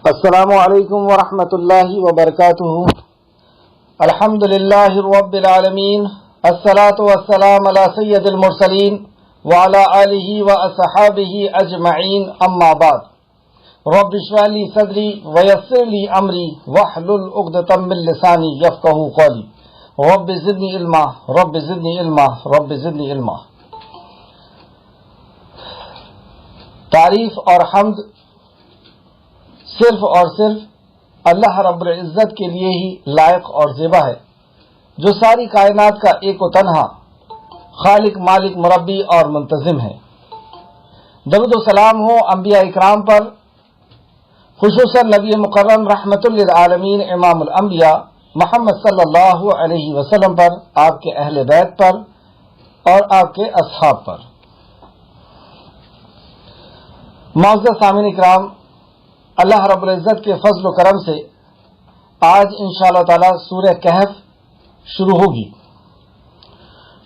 السلام علیکم ورحمۃ اللہ وبرکاتہ۔ الحمد للہ رب العالمین، الصلاۃ والسلام علی سید المرسلین وعلی آلہ واصحابہ اجمعین، اما بعد۔ رب اشرح لی صدری ویسر لی امری واحلل عقدۃ من لسانی یفقہوا قولی۔ رب زدنی علما، رب زدنی علما، رب زدنی علما۔ تعریف اور حمد صرف اور صرف اللہ رب العزت کے لیے ہی لائق اور زیبا ہے، جو ساری کائنات کا ایک و تنہا خالق، مالک، مربی اور منتظم ہے۔ درود و سلام ہو انبیاء اکرام پر، خصوصاً نبی مکرم رحمت للعالمین امام الانبیاء محمد صلی اللہ علیہ وسلم پر، آپ کے اہل بیت پر اور آپ کے اصحاب پر۔ معزز سامعین اکرام، اللہ رب العزت کے فضل و کرم سے آج انشاءاللہ تعالی سورہ کہف شروع ہوگی۔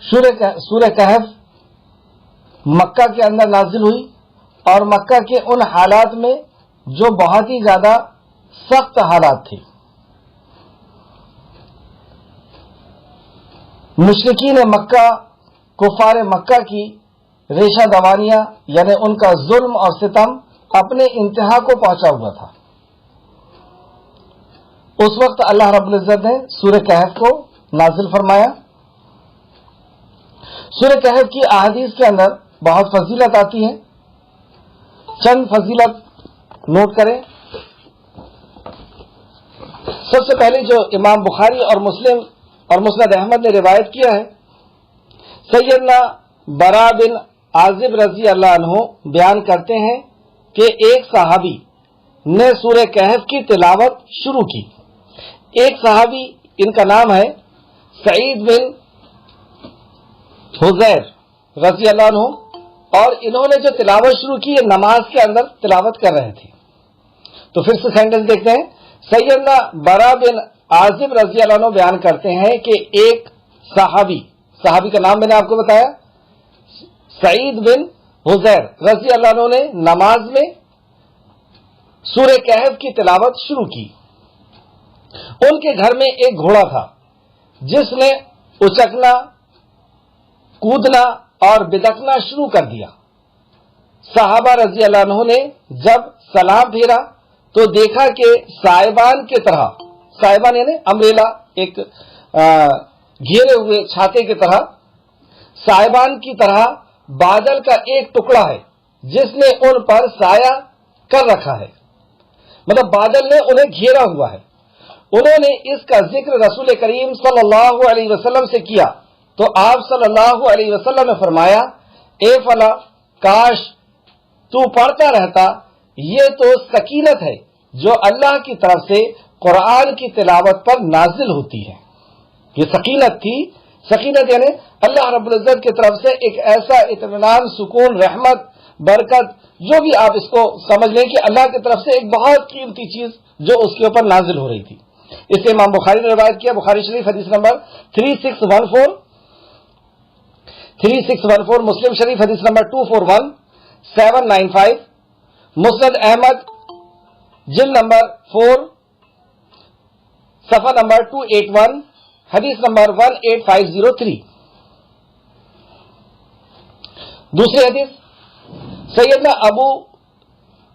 سورہ کہف مکہ کے اندر نازل ہوئی اور مکہ کے ان حالات میں جو بہت ہی زیادہ سخت حالات تھے۔ مشرکین مکہ، کفار مکہ کی ریشہ دوانیاں، یعنی ان کا ظلم اور ستم اپنے انتہا کو پہنچا ہوا تھا۔ اس وقت اللہ رب العزت نے سورہ کہف کو نازل فرمایا۔ سورہ کہف کی احادیث کے اندر بہت فضیلت آتی ہے، چند فضیلت نوٹ کریں۔ سب سے پہلے جو امام بخاری اور مسلم اور مسند احمد نے روایت کیا ہے، سیدنا برا بن عازب رضی اللہ عنہ بیان کرتے ہیں کہ ایک صحابی نے سورہ کہف کی تلاوت شروع کی۔ ایک صحابی، ان کا نام ہے سعید بن حذیر رضی اللہ عنہ، اور انہوں نے جو تلاوت شروع کی یہ نماز کے اندر تلاوت کر رہے تھے۔ تو پھر سے سینٹنس دیکھتے ہیں۔ سیدنا برا بن عازب رضی اللہ عنہ بیان کرتے ہیں کہ ایک صحابی کا نام میں نے آپ کو بتایا، سعید بن حذیر رضی اللہ عنہ نے نماز میں سورہ کہف کی تلاوت شروع کی۔ ان کے گھر میں ایک گھوڑا تھا جس نے اچکنا، کودنا اور بدکنا شروع کر دیا۔ صحابہ رضی اللہ عنہ نے جب سلام پھیرا تو دیکھا کہ سائبان کی طرح، سائبان یعنی امبریلا، ایک گھیرے ہوئے چھاتے کی طرح، سائبان کی طرح بادل کا ایک ٹکڑا ہے جس نے ان پر سایہ کر رکھا ہے، مطلب بادل نے انہیں گھیرا ہوا ہے۔ انہوں نے اس کا ذکر رسول کریم صلی اللہ علیہ وسلم سے کیا تو آپ صلی اللہ علیہ وسلم نے فرمایا، اے فلاں، کاش تو پڑھتا رہتا، یہ تو سکینت ہے جو اللہ کی طرف سے قرآن کی تلاوت پر نازل ہوتی ہے۔ یہ سکینت تھی۔ سکینت یعنی اللہ رب العزت کی طرف سے ایک ایسا اطمینان، سکون، رحمت، برکت، جو بھی آپ اس کو سمجھ لیں کہ اللہ کی طرف سے ایک بہت قیمتی چیز جو اس کے اوپر نازل ہو رہی تھی۔ اس سے امام بخاری نے روایت کیا، بخاری شریف حدیث نمبر 3614، مسلم شریف حدیث نمبر 241795، مسند احمد جلد نمبر 4 صفحہ نمبر 281، حدیث نمبر 18503۔ دوسری حدیث، سیدنا ابو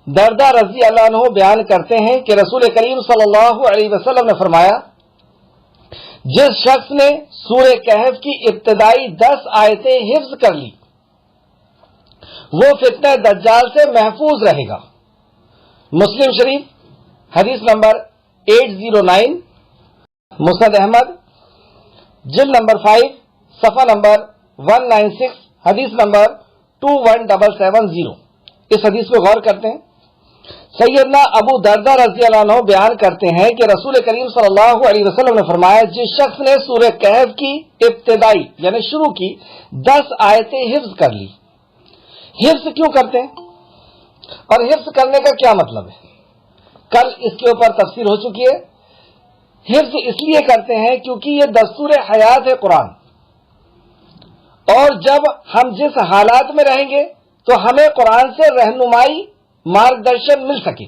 دردہ رضی اللہ عنہ بیان کرتے ہیں کہ رسول کریم صلی اللہ علیہ وسلم نے فرمایا، جس شخص نے سورہ کہف کی ابتدائی 10 آیتیں حفظ کر لی وہ فتنہ دجال سے محفوظ رہے گا۔ مسلم شریف حدیث نمبر 809، مسند احمد جلد نمبر 5 صفحہ نمبر 196، حدیث نمبر 21770۔ اس حدیث پہ غور کرتے ہیں۔ سیدنا ابو دردہ رضی اللہ عنہ بیان کرتے ہیں کہ رسول کریم صلی اللہ علیہ وسلم نے فرمایا، جس شخص نے سورہ کہف کی ابتدائی یعنی شروع کی 10 آیتیں حفظ کر لی۔ حفظ کیوں کرتے ہیں اور حفظ کرنے کا کیا مطلب ہے؟ کل اس کے اوپر تفسیر ہو چکی ہے۔ حفظ اس لیے کرتے ہیں کیونکہ یہ دستور حیات ہے قرآن، اور جب ہم جس حالات میں رہیں گے تو ہمیں قرآن سے رہنمائی، مارگدرشن مل سکے۔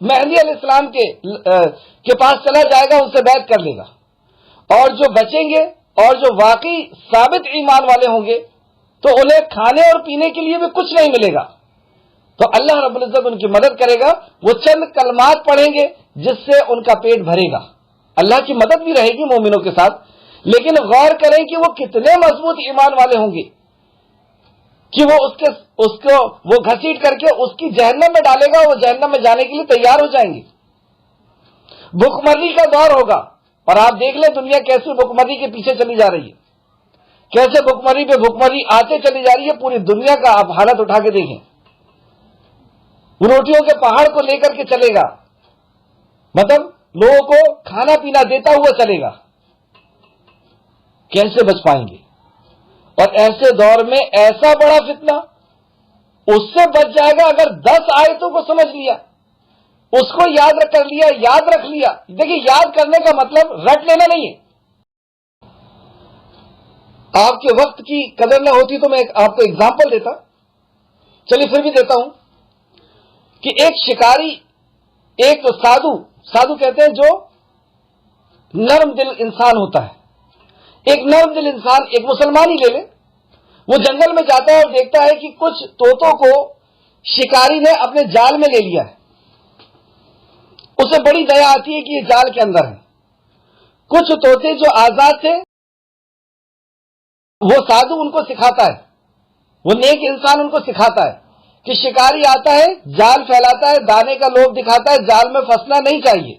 مہدی علیہ السلام کے پاس چلا جائے گا، ان سے بیعت کر لے گا، اور جو بچیں گے اور جو واقعی ثابت ایمان والے ہوں گے تو انہیں کھانے اور پینے کے لیے بھی کچھ نہیں ملے گا، تو اللہ رب العزت ان کی مدد کرے گا۔ وہ چند کلمات پڑھیں گے جس سے ان کا پیٹ بھرے گا، اللہ کی مدد بھی رہے گی مومنوں کے ساتھ۔ لیکن غور کریں کہ وہ کتنے مضبوط ایمان والے ہوں گے کہ وہ اس کو وہ گھسیٹ کر کے اس کی جہنم میں ڈالے گا، وہ جہنم میں جانے کے لیے تیار ہو جائیں گے۔ بھوک مری کا دور ہوگا، اور آپ دیکھ لیں دنیا کیسے بھوک مری کے پیچھے چلی جا رہی ہے، کیسے بھوک مری پہ بھوک مری آتے چلی جا رہی ہے۔ پوری دنیا کا آپ حالت اٹھا کے دیکھیں، روٹیوں کے پہاڑ کو لے کر کے چلے گا، مطلب لوگوں کو کھانا پینا دیتا ہوا چلے گا، کیسے بچ پائیں گے؟ اور ایسے دور میں ایسا بڑا فتنہ، اس سے بچ جائے گا اگر 10 آیتوں کو سمجھ لیا، اس کو یاد رکھ لیا۔ دیکھیں، یاد کرنے کا مطلب رٹ لینا نہیں ہے۔ آپ کے وقت کی قدر نہ ہوتی تو میں آپ کو اگزامپل دیتا، چلیے پھر بھی دیتا ہوں کہ ایک شکاری، ایک سادھو کہتے ہیں جو نرم دل انسان ہوتا ہے، ایک نرم دل انسان، ایک مسلمان ہی لے لے، وہ جنگل میں جاتا ہے اور دیکھتا ہے کہ کچھ طوطوں کو شکاری نے اپنے جال میں لے لیا ہے۔ اسے بڑی دیا آتی ہے کہ یہ جال کے اندر ہے۔ کچھ طوطے جو آزاد تھے، وہ سادھو ان کو سکھاتا ہے، وہ نیک انسان ان کو سکھاتا ہے کہ شکاری آتا ہے، جال پھیلاتا ہے، دانے کا لوب دکھاتا ہے، جال میں پھنسنا نہیں چاہیے۔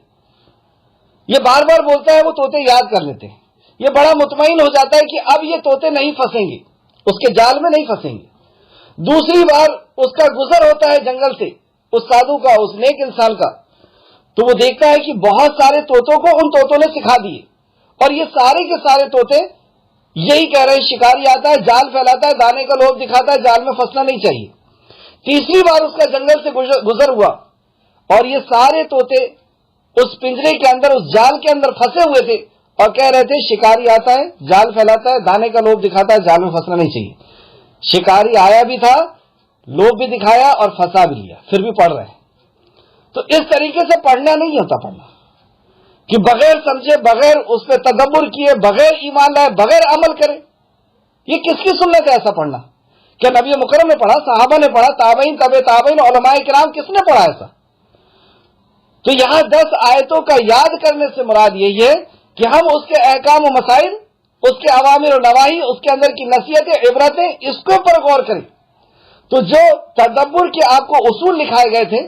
یہ بار بار بولتا ہے، وہ طوطے یاد کر لیتے ہیں۔ یہ بڑا مطمئن ہو جاتا ہے کہ اب یہ طوطے نہیں پھنسیں گے، اس کے جال میں نہیں پھنسیں گے۔ دوسری بار اس کا گزر ہوتا ہے جنگل سے، اس سادھو کا، اس نیک انسان کا، تو وہ دیکھتا ہے کہ بہت سارے طوطوں کو ان طوطوں نے سکھا دیے، اور یہ سارے کے سارے طوطے یہی کہہ رہے ہیں، شکاری آتا ہے، جال پھیلاتا ہے، دانے کا لوب دکھاتا ہے، جال میں پھنسنا نہیں چاہیے۔ تیسری بار اس کا جنگل سے گزر ہوا، اور یہ سارے طوطے اس پنجرے کے اندر، اس جال کے اندر پھنسے ہوئے تھے، اور کہہ رہے تھے شکاری آتا ہے، جال پھیلاتا ہے، دانے کا لوب دکھاتا ہے، جال میں پھنسنا نہیں چاہیے۔ شکاری آیا بھی تھا، لوب بھی دکھایا اور پھنسا بھی لیا، پھر بھی پڑھ رہے ہیں۔ تو اس طریقے سے پڑھنا نہیں ہوتا، پڑھنا کہ بغیر سمجھے، بغیر اس پہ تدبر کیے، بغیر ایمان لائے، بغیر عمل کرے، یہ کس کی سنت ہے ایسا پڑھنا؟ کیا نبی مکرم نے پڑھا، صحابہ نے پڑھا، تابعین، تبع تابعین، علماء کرام، کس نے پڑھا ایسا؟ تو یہاں 10 آیتوں کا یاد کرنے سے مراد یہی ہے کہ ہم اس کے احکام و مسائل، اس کے اوامر و نواہی، اس کے اندر کی نصیحتیں، عبرتیں، اس کے اوپر غور کریں۔ تو جو تدبر کے آپ کو اصول لکھائے گئے تھے،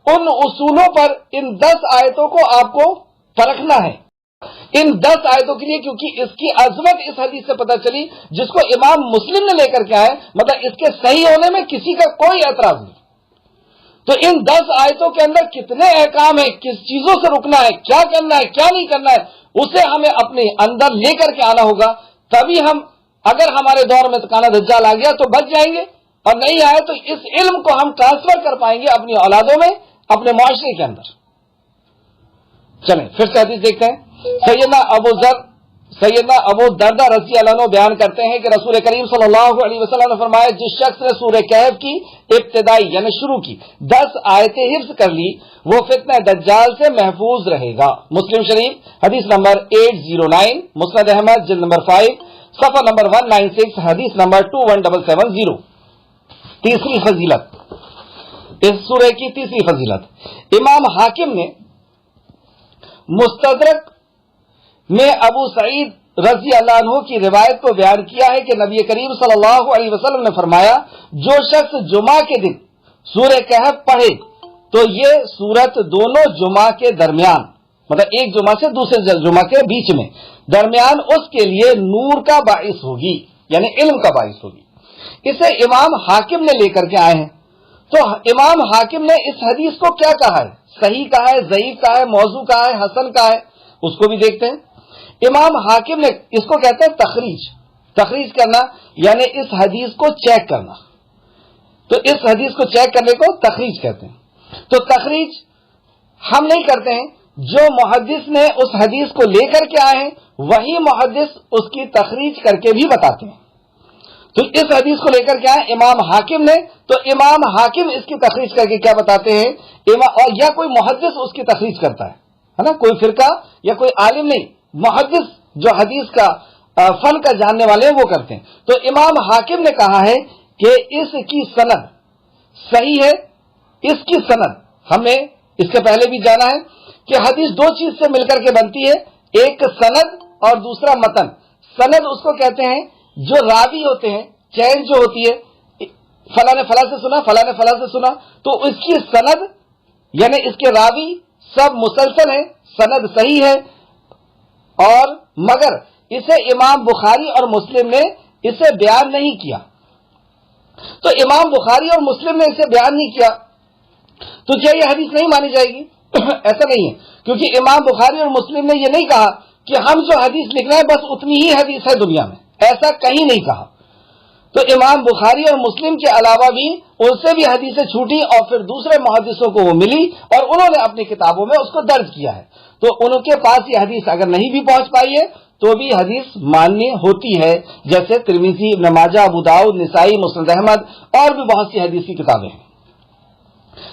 ان اصولوں پر ان 10 آیتوں کو آپ کو پرکھنا ہے، ان 10 آیتوں کے لیے، کیونکہ اس کی عظمت اس حدیث سے پتہ چلی جس کو امام مسلم نے لے کر کے آئے، مطلب اس کے صحیح ہونے میں کسی کا کوئی اعتراض نہیں۔ تو ان 10 آیتوں کے اندر کتنے احکام ہیں، کس چیزوں سے رکنا ہے، کیا کرنا ہے، کیا نہیں کرنا ہے، اسے ہمیں اپنے اندر لے کر کے آنا ہوگا، تبھی ہم، اگر ہمارے دور میں کانا دجال آ گیا تو بچ جائیں گے، اور نہیں آئے تو اس علم کو ہم ٹرانسفر کر پائیں گے اپنی اولادوں میں، اپنے معاشرے کے اندر۔ چلیں پھر سے حدیث دیکھتے ہیں۔ سیدنا ابو دردہ رضی اللہ عنہ بیان کرتے ہیں کہ رسول کریم صلی اللہ علیہ وسلم نے فرمایا، جس شخص نے سورہ کہف کی ابتدائی یعنی شروع کی 10 آیتیں حفظ کر لی، وہ فتنہ دجال سے محفوظ رہے گا۔ مسلم شریف حدیث نمبر 809، مسند احمد جلد نمبر 5 صفحہ نمبر 196، حدیث نمبر 21770۔ تیسری فضیلت، اس سورہ کی تیسری فضیلت، امام حاکم نے مستدرک میں ابو سعید رضی اللہ عنہ کی روایت کو بیان کیا ہے کہ نبی کریم صلی اللہ علیہ وسلم نے فرمایا، جو شخص جمعہ کے دن سورہ کہف پڑھے تو یہ سورت دونوں جمعہ کے درمیان، مطلب ایک جمعہ سے دوسرے جمعہ کے بیچ میں، درمیان اس کے لیے نور کا باعث ہوگی، یعنی علم کا باعث ہوگی۔ اسے امام حاکم نے لے کر کے آئے ہیں۔ تو امام حاکم نے اس حدیث کو کیا کہا ہے؟ صحیح کہا ہے، ضعیف کہا ہے، موضوع کہا ہے، حسن کہا ہے، اس کو بھی دیکھتے ہیں۔ امام حاکم نے اس کو کہتے ہیں تخریج کرنا، یعنی اس حدیث کو چیک کرنا۔ تو اس حدیث کو چیک کرنے کو تخریج کہتے ہیں۔ تو تخریج ہم نہیں کرتے ہیں، جو محدث نے اس حدیث کو لے کر کے آئے ہیں وہی محدث اس کی تخریج کر کے بھی بتاتے ہیں۔ تو اس حدیث کو لے کر کیا ہے امام حاکم نے، تو امام حاکم اس کی تخریج کر کے کیا بتاتے ہیں، اور یا کوئی محدث اس کی تخریج کرتا ہے نا، کوئی فرقہ یا کوئی عالم نہیں، محدث جو حدیث کا فن کا جاننے والے ہیں وہ کرتے ہیں۔ تو امام حاکم نے کہا ہے کہ اس کی سند صحیح ہے۔ اس کی سند ہمیں اس سے پہلے بھی جانا ہے کہ حدیث دو چیز سے مل کر کے بنتی ہے، ایک سند اور دوسرا متن۔ سند اس کو کہتے ہیں جو راوی ہوتے ہیں، چین جو ہوتی ہے، فلاں نے فلاں سے سنا، فلاں نے فلاں سے سنا، تو اس کی سند یعنی اس کے راوی سب مسلسل ہیں، سند صحیح ہے، اور مگر اسے امام بخاری اور مسلم نے اسے بیان نہیں کیا۔ تو امام بخاری اور مسلم نے اسے بیان نہیں کیا تو کیا یہ حدیث نہیں مانی جائے گی؟ ایسا نہیں ہے، کیونکہ امام بخاری اور مسلم نے یہ نہیں کہا کہ ہم جو حدیث لکھ رہے ہیں بس اتنی ہی حدیث ہے دنیا میں، ایسا کہیں نہیں کہا۔ تو امام بخاری اور مسلم کے علاوہ بھی ان سے بھی حدیثیں چھوٹی اور پھر دوسرے محدثوں کو وہ ملی اور انہوں نے اپنی کتابوں میں اس کو درج کیا ہے۔ تو ان کے پاس یہ حدیث اگر نہیں بھی پہنچ پائی ہے تو بھی حدیث ماننی ہوتی ہے، جیسے ترمذی، ابن ماجہ، ابو داؤد، نسائی، مسند احمد اور بھی بہت سی حدیث کی کتابیں ہیں۔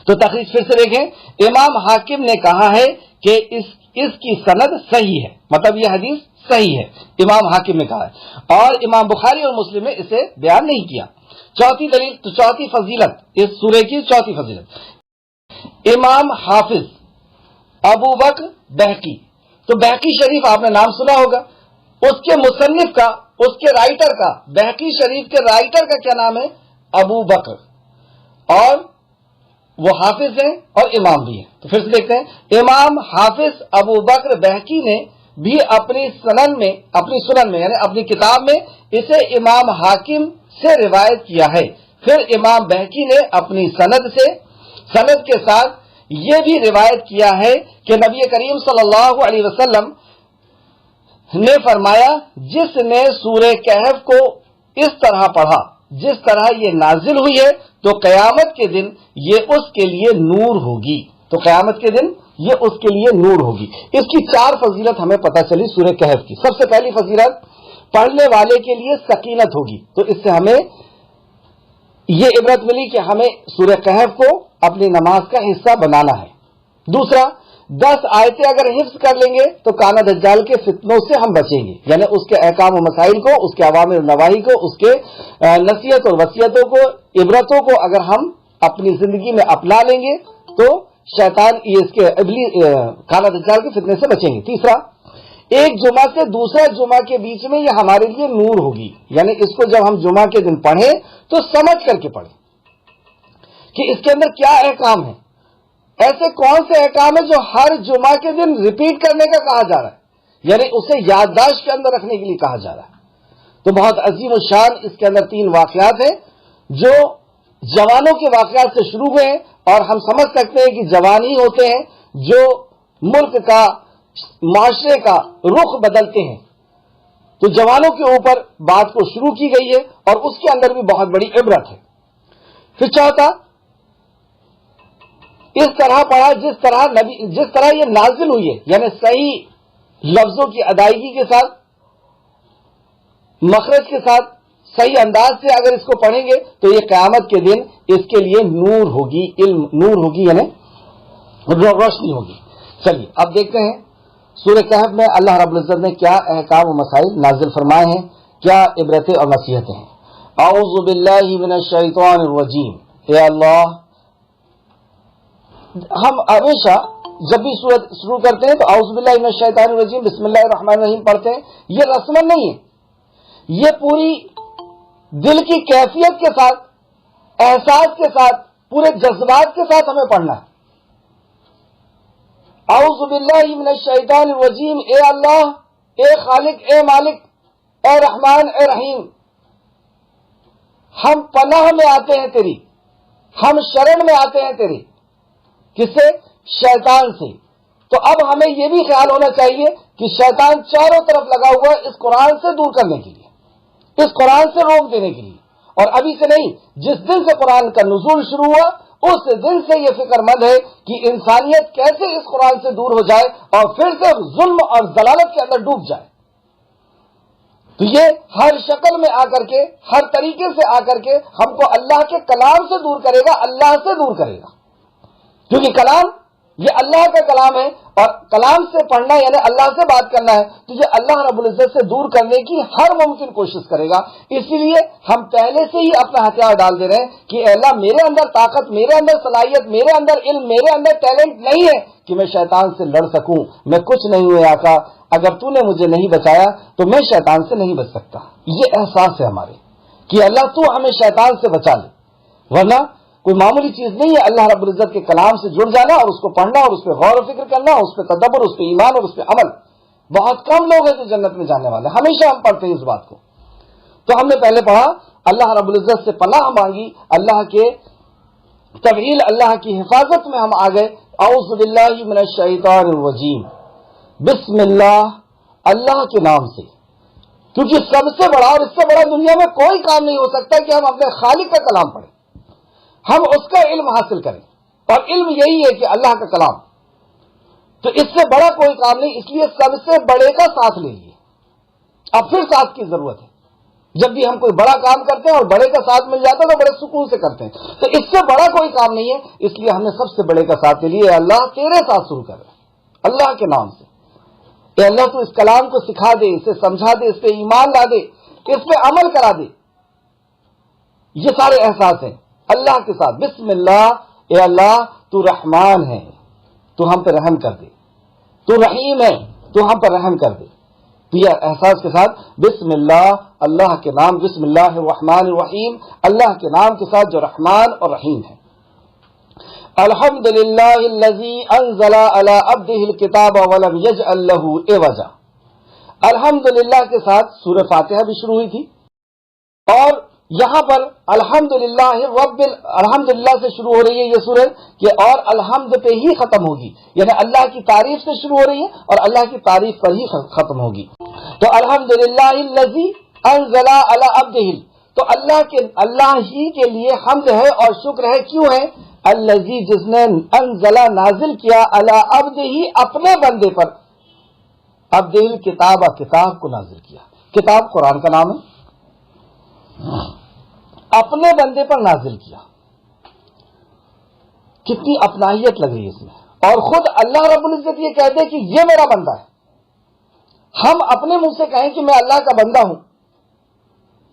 تو تخریج پھر سے دیکھیں، امام حاکم نے کہا ہے کہ اس کی سند صحیح ہے، مطلب یہ حدیث صحیح ہے، امام حاکم نے کہا ہے، اور امام بخاری اور مسلم نے اسے بیان نہیں کیا۔ چوتھی دلیل، تو چوتھی فضیلت، اس سورے کی چوتھی فضیلت، امام حافظ ابو بکر بہقی۔ تو بہقی شریف آپ نے نام سنا ہوگا، اس کے مصنف کا، اس کے رائٹر کا، بہقی شریف کے رائٹر کا کیا نام ہے؟ ابو بکر، اور وہ حافظ ہیں اور امام بھی ہیں۔ تو پھر سے دیکھتے ہیں، امام حافظ ابو بکر بہقی نے بھی اپنی سنن میں یعنی اپنی کتاب میں اسے امام حاکم سے روایت کیا ہے۔ پھر امام بہقی نے اپنی سند کے ساتھ یہ بھی روایت کیا ہے کہ نبی کریم صلی اللہ علیہ وسلم نے فرمایا، جس نے سورہ کہف کو اس طرح پڑھا جس طرح یہ نازل ہوئی ہے تو قیامت کے دن یہ اس کے لیے نور ہوگی۔ تو قیامت کے دن یہ اس کے لیے نور ہوگی۔ اس کی 4 فضیلت ہمیں پتہ چلی سورہ کہف کی۔ سب سے پہلی فضیلت، پڑھنے والے کے لیے سکینت ہوگی۔ تو اس سے ہمیں یہ عبرت ملی کہ ہمیں سورہ کہف کو اپنی نماز کا حصہ بنانا ہے۔ دوسرا، 10 آیتیں اگر حفظ کر لیں گے تو کانا دجال کے فتنوں سے ہم بچیں گے، یعنی اس کے احکام و مسائل کو، اس کے اوامر و نواہی کو، اس کے نصیحت اور وصیتوں کو، عبرتوں کو اگر ہم اپنی زندگی میں اپنا لیں گے تو شیطان اس کے کانا دجال کے فتنے سے بچیں گے۔ تیسرا، ایک جمعہ سے دوسرا جمعہ کے بیچ میں یہ ہمارے لیے نور ہوگی، یعنی اس کو جب ہم جمعہ کے دن پڑھیں تو سمجھ کر کے پڑھیں کہ اس کے اندر کیا احکام ہے، ایسے کون سے احکام ہے جو ہر جمعہ کے دن ریپیٹ کرنے کا کہا جا رہا ہے، یعنی اسے یادداشت کے اندر رکھنے کے لیے کہا جا رہا ہے۔ تو بہت عظیم الشان اس کے اندر 3 واقعات ہیں جو جوانوں کے واقعات سے شروع ہوئے ہیں، اور ہم سمجھ سکتے ہیں کہ جوان ہی ہوتے ہیں جو ملک کا، معاشرے کا رخ بدلتے ہیں۔ تو جوانوں کے اوپر بات کو شروع کی گئی ہے اور اس کے اندر بھی بہت بڑی عبرت ہے۔ پھر چوتھا، اس طرح پڑھا جس طرح یہ نازل ہوئی ہے، یعنی صحیح لفظوں کی ادائیگی کے ساتھ، مخرج کے ساتھ، صحیح انداز سے اگر اس کو پڑھیں گے تو یہ قیامت کے دن اس کے لیے نور ہوگی، علم نور ہوگی، یعنی روشنی ہوگی۔ چلیے اب دیکھتے ہیں سورہ کہف میں اللہ رب العزت نے کیا احکام و مسائل نازل فرمائے ہیں، کیا عبرتیں اور نصیحتیں ہیں۔ اعوذ باللہ من الشیطان الرجیم۔ اے اللہ، ہم ہمیشہ جب بھی سورت شروع کرتے ہیں تو اعوذ باللہ من الشیطان الرجیم بسم اللہ الرحمن الرحیم پڑھتے ہیں۔ یہ رسم نہیں ہے، یہ پوری دل کی کیفیت کے ساتھ، احساس کے ساتھ، پورے جذبات کے ساتھ ہمیں پڑھنا ہے۔ اعوذ باللہ من الشیطان الرجیم، اے اللہ، اے خالق، اے مالک، اے رحمان، اے رحیم، ہم پناہ میں آتے ہیں تیری، ہم شرن میں آتے ہیں تیری۔ کس سے؟ شیطان سے۔ تو اب ہمیں یہ بھی خیال ہونا چاہیے کہ شیطان چاروں طرف لگا ہوا ہے اس قرآن سے دور کرنے کے لیے، اس قرآن سے روک دینے کے لیے، اور ابھی سے نہیں، جس دن سے قرآن کا نزول شروع ہوا اس دن سے یہ فکر مند ہے کہ انسانیت کیسے اس قرآن سے دور ہو جائے اور پھر سے ظلم اور ضلالت کے اندر ڈوب جائے۔ تو یہ ہر شکل میں آ کر کے، ہر طریقے سے آ کر کے ہم کو اللہ کے کلام سے دور کرے گا، اللہ سے دور کرے گا، کیونکہ کلام یہ اللہ کا کلام ہے، اور کلام سے پڑھنا یعنی اللہ سے بات کرنا ہے، تو یہ اللہ رب العزت سے دور کرنے کی ہر ممکن کوشش کرے گا۔ اسی لیے ہم پہلے سے ہی اپنا ہتھیار ڈال دے رہے ہیں کہ اے اللہ، میرے اندر طاقت، میرے اندر صلاحیت، میرے اندر علم، میرے اندر ٹیلنٹ نہیں ہے کہ میں شیطان سے لڑ سکوں، میں کچھ نہیں ہوں آقا، اگر تو نے مجھے نہیں بچایا تو میں شیطان سے نہیں بچ سکتا۔ یہ احساس ہے ہمارے کہ اللہ تو ہمیں شیطان سے بچا لے، ورنہ کوئی معمولی چیز نہیں ہے اللہ رب العزت کے کلام سے جڑ جانا اور اس کو پڑھنا اور اس پہ غور و فکر کرنا، اس پہ تدبر، اس پہ ایمان اور اس پہ عمل۔ بہت کم لوگ ہیں جو جنت میں جانے والے، ہمیشہ ہم پڑھتے ہیں اس بات کو۔ تو ہم نے پہلے پڑھا، اللہ رب العزت سے پناہ مانگی، اللہ کے تویل، اللہ کی حفاظت میں ہم آ گئے۔ اعوذ باللہ من الشیطان الرجیم، بسم اللہ، اللہ کے نام سے، کیونکہ سب سے بڑا اور اس سے بڑا دنیا میں کوئی کام نہیں ہو سکتا کہ ہم اپنے خالق کا کلام پڑھیں، ہم اس کا علم حاصل کریں، اور علم یہی ہے کہ اللہ کا کلام، تو اس سے بڑا کوئی کام نہیں، اس لیے سب سے بڑے کا ساتھ لے لیے۔ اب پھر ساتھ کی ضرورت ہے، جب بھی ہم کوئی بڑا کام کرتے ہیں اور بڑے کا ساتھ مل جاتا ہے تو بڑے سکون سے کرتے ہیں، تو اس سے بڑا کوئی کام نہیں ہے، اس لیے ہم نے سب سے بڑے کا ساتھ لے لیے۔ اللہ تیرے ساتھ شروع کر رہے ہیں، اللہ کے نام سے۔ اے اللہ تو اس کلام کو سکھا دے، اسے سمجھا دے، اس پہ ایمان لا دے، اس پہ عمل کرا دے۔ یہ سارے احساس ہیں اللہ کے ساتھ۔ بسم اللہ، اے اللہ تو رحمان ہے، تو ہم پہ رحم کر دے، تو رحیم ہے، تو ہم پر رحم کر دے۔ تو یہ احساس کے ساتھ بسم اللہ، اللہ کے نام، بسم اللہ الرحمن الرحیم، اللہ کے نام کے ساتھ جو رحمان اور رحیم ہے۔ الحمدللہ الذی انزل علی عبدہ الکتاب ولم یجعل لہ عوجا۔ الحمدللہ کے ساتھ سورہ فاتحہ بھی شروع ہوئی تھی، اور یہاں پر الحمدللہ سے شروع ہو رہی ہے یہ سورہ، کہ اور الحمد پہ ہی ختم ہوگی، یعنی اللہ کی تعریف سے شروع ہو رہی ہے اور اللہ کی تعریف پر ہی ختم ہوگی۔ تو الحمدللہ الذی انزل علی عبدہ، تو اللہ ہی کے لیے حمد ہے اور شکر ہے، کیوں ہے؟ الذی، جس نے انزل، نازل کیا، علی عبدہ، اپنے بندے پر، عبدہ الکتاب، کتاب کو نازل کیا۔ کتاب قرآن کا نام ہے، اپنے بندے پر نازل کیا۔ کتنی اپنائیت لگ رہی ہے اس میں، اور خود اللہ رب العزت یہ کہتے کہ یہ میرا بندہ ہے۔ ہم اپنے منہ سے کہیں کہ میں اللہ کا بندہ ہوں،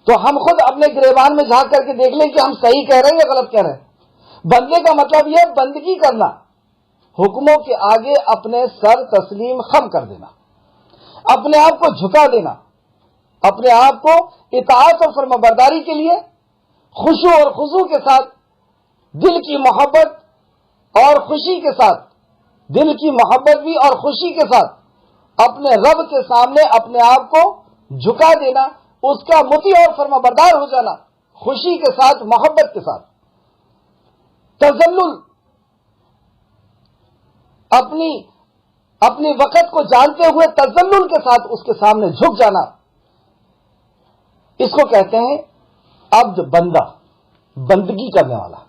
تو ہم خود اپنے گریبان میں جھانک کر کے دیکھ لیں کہ ہم صحیح کہہ رہے ہیں یا غلط کہہ رہے ہیں۔ بندے کا مطلب یہ بندگی کرنا، حکموں کے آگے اپنے سر تسلیم خم کر دینا، اپنے آپ کو جھکا دینا، اپنے آپ کو اطاعت اور فرمانبرداری کے لیے خشوع اور خضوع کے ساتھ، دل کی محبت اور خوشی کے ساتھ، دل کی محبت بھی اور خوشی کے ساتھ اپنے رب کے سامنے اپنے آپ کو جھکا دینا، اس کا مطیع اور فرمانبردار ہو جانا، خوشی کے ساتھ، محبت کے ساتھ۔ تذلل، اپنی وقت کو جانتے ہوئے تذلل کے ساتھ اس کے سامنے جھک جانا، اس کو کہتے ہیں عبد، بندہ، بندگی کرنے والا۔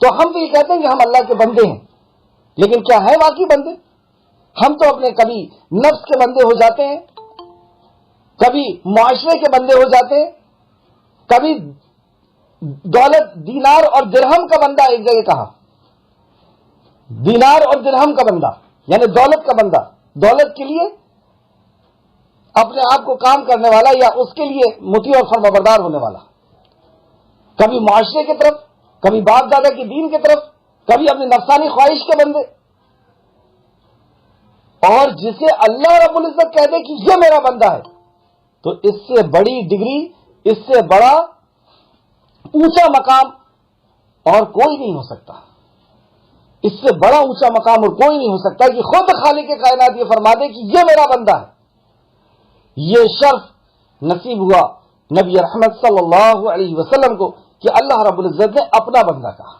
تو ہم تو یہ کہتے ہیں کہ ہم اللہ کے بندے ہیں، لیکن کیا ہے واقعی بندے؟ ہم تو اپنے کبھی نفس کے بندے ہو جاتے ہیں، کبھی معاشرے کے بندے ہو جاتے ہیں، کبھی دولت، دینار اور درہم کا بندہ۔ ایک جگہ کہا دینار اور درہم کا بندہ، یعنی دولت کا بندہ، دولت کے لیے اپنے آپ کو کام کرنے والا، یا اس کے لیے مطیع اور فرمانبردار ہونے والا۔ کبھی معاشرے کی طرف، کبھی باپ دادا کے دین کی طرف، کبھی اپنی نفسانی خواہش کے بندے۔ اور جسے اللہ رب العزت کہہ دے کہ یہ میرا بندہ ہے، تو اس سے بڑی ڈگری، اس سے بڑا اونچا مقام اور کوئی نہیں ہو سکتا۔ اس سے بڑا اونچا مقام اور کوئی نہیں ہو سکتا کہ خود خالق کائنات یہ فرما دے کہ یہ میرا بندہ ہے۔ یہ شرف نصیب ہوا نبی رحمت صلی اللہ علیہ وسلم کو کہ اللہ رب العزت نے اپنا بندہ کہا،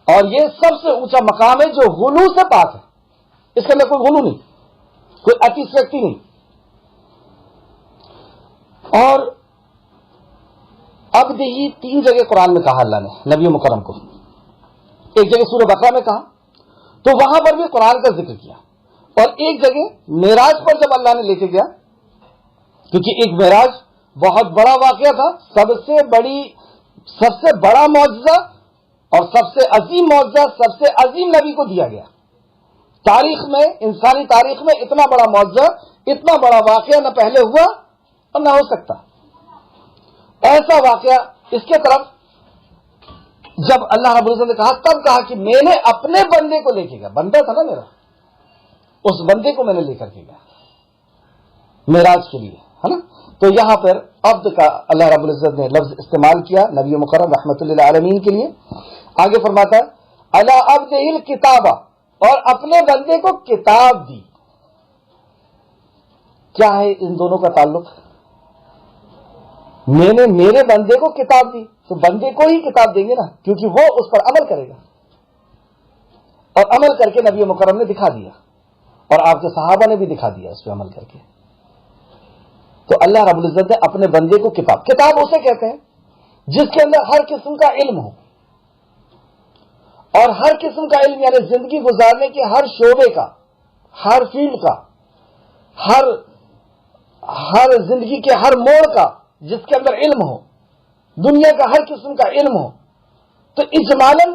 اور یہ سب سے اونچا مقام ہے جو غلو سے پاک ہے۔ اس کے اندر کوئی غلو نہیں، کوئی اتشکتی نہیں۔ اور عبد ہی 3 جگہ قرآن میں کہا اللہ نے نبی مکرم کو۔ ایک جگہ سورہ بقرہ میں کہا، تو وہاں پر بھی قرآن کا ذکر کیا، اور ایک جگہ معراج پر جب اللہ نے لے کے گیا کیونکہ ایک معراج بہت بڑا واقعہ تھا، سب سے بڑا معجزہ اور سب سے عظیم معجزہ سب سے عظیم نبی کو دیا گیا۔ تاریخ میں، انسانی تاریخ میں اتنا بڑا معجزہ، اتنا بڑا واقعہ نہ پہلے ہوا اور نہ ہو سکتا۔ ایسا واقعہ اس کے طرف جب اللہ رب العزت نے کہا، تب کہا کہ میں نے اپنے بندے کو لے کے گیا، بندہ تھا نا میرا، اس بندے کو میں نے لے کر کے گیا معراج کے لیے، ہے نا۔ تو یہاں پر عبد کا اللہ رب العزت نے لفظ استعمال کیا نبی مکرم رحمت للعالمین کے لیے۔ آگے فرماتا ہے علی عبدہ الکتاب، اور اپنے بندے کو کتاب دی۔ کیا ہے ان دونوں کا تعلق؟ میں نے میرے بندے کو کتاب دی تو بندے کو ہی کتاب دیں گے نا، کیونکہ وہ اس پر عمل کرے گا، اور عمل کر کے نبی مکرم نے دکھا دیا، اور آپ کے صحابہ نے بھی دکھا دیا اس پہ عمل کر کے۔ تو اللہ رب العزت نے اپنے بندے کو کتاب اسے کہتے ہیں جس کے اندر ہر قسم کا علم ہو، اور ہر قسم کا علم یعنی زندگی گزارنے کے ہر شعبے کا، ہر فیلڈ کا، ہر زندگی کے ہر موڑ کا جس کے اندر علم ہو، دنیا کا ہر قسم کا علم ہو۔ تو اجمالاً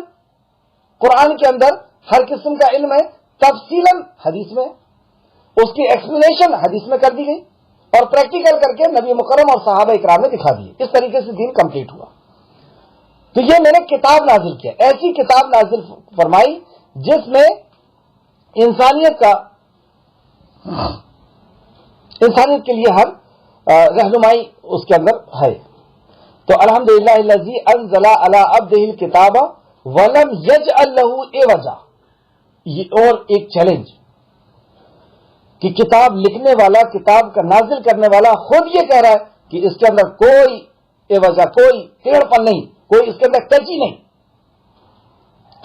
قرآن کے اندر ہر قسم کا علم ہے، تفصیلاً حدیث میں، اس کی ایکسپلینیشن حدیث میں کر دی گئی، اور پریکٹیکل کر کے نبی مکرم اور صحابہ اکرام نے دکھا دیے۔ اس طریقے سے دین کمپلیٹ ہوا۔ تو یہ میں نے کتاب نازل کیا، ایسی کتاب نازل فرمائی جس میں انسانیت کے لیے ہر رہنمائی اس کے اندر ہے۔ تو الحمدللہ الذی انزل علی عبدہ الکتاب ولم یجعل لہ عوجا، یہ اور ایک چیلنج کہ کتاب لکھنے والا، کتاب کا نازل کرنے والا خود یہ کہہ رہا ہے کہ اس کے اندر کوئی عوجا، کوئی ٹیڑھ پن نہیں، کوئی اس کے اندر کجی نہیں۔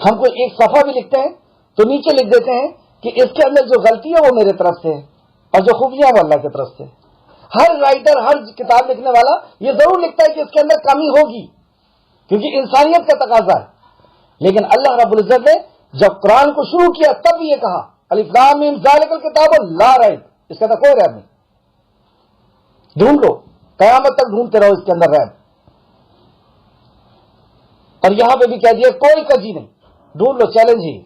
ہم کوئی ایک صفحہ بھی لکھتے ہیں تو نیچے لکھ دیتے ہیں کہ اس کے اندر جو غلطی ہے وہ میرے طرف سے ہے، اور جو خوبیاں وہ اللہ کی طرف سے۔ ہر رائٹر، ہر کتاب لکھنے والا یہ ضرور لکھتا ہے کہ اس کے اندر کمی ہوگی، کیونکہ انسانیت کا تقاضا ہے۔ لیکن اللہ رب العزت نے جب قرآن کو شروع کیا تب یہ کہا الف لام میم ذالک الکتاب لا ریب، اس کے اندر کوئی ریب نہیں، ڈھونڈ لو، قیامت تک ڈھونڈتے رہو اس کے اندر ریب۔ اور یہاں پہ بھی کہہ دیا کوئی کجی نہیں، ڈھونڈ لو، چیلنج ہی،